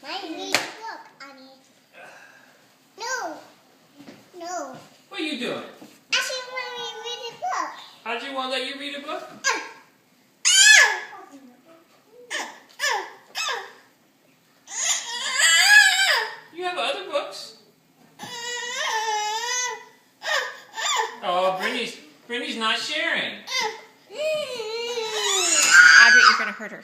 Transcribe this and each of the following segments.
My read a book, Annie. No. No. What are you doing? I should want me to read a book. Audrey won't let you read a book? You have other books. Oh, Brittany's not sharing. Audrey, you're going to hurt her.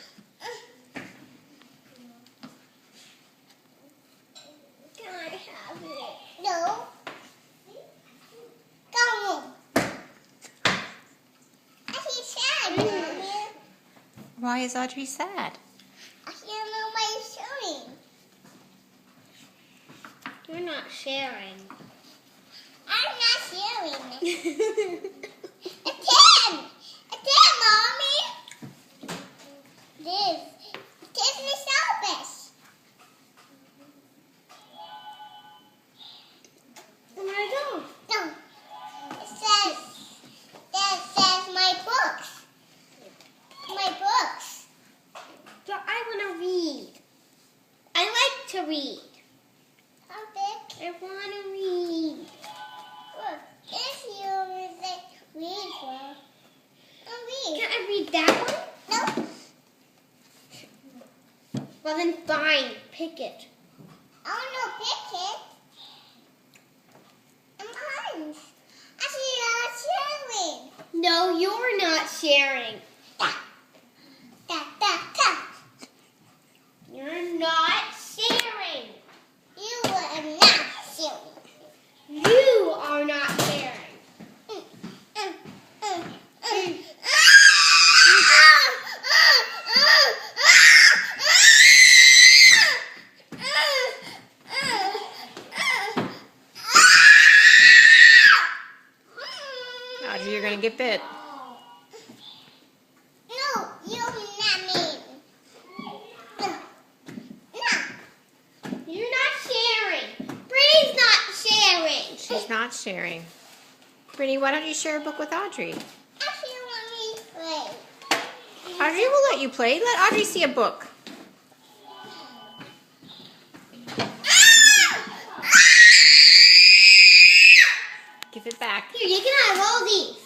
Can I have it? No. Come on. I feel sad, Mommy. Why is Audrey sad? I feel nobody's showing. You're not sharing. I'm not sharing. A 10! A 10, Mommy! This is selfish. Where I go? No. It says my books. My books. But I want to read. I like to read. How big? I want to read. Look, if you say read for. I'll read. Can I read that one? No. Well then fine, pick it. I want to pick it. I'm mine. Actually, I'm sharing. No, you're not sharing. Da, da, da, da. You're not sharing. You are not sharing. You are not sharing. Audrey, you're going to get bit. No, you're not mean. No. You're not sharing. Brittany's not sharing. She's not sharing. Brittany, why don't you share a book with Audrey? Actually, want me to play. Audrey will let you play. Let Audrey see a book. Give it back. Here, you can have all these.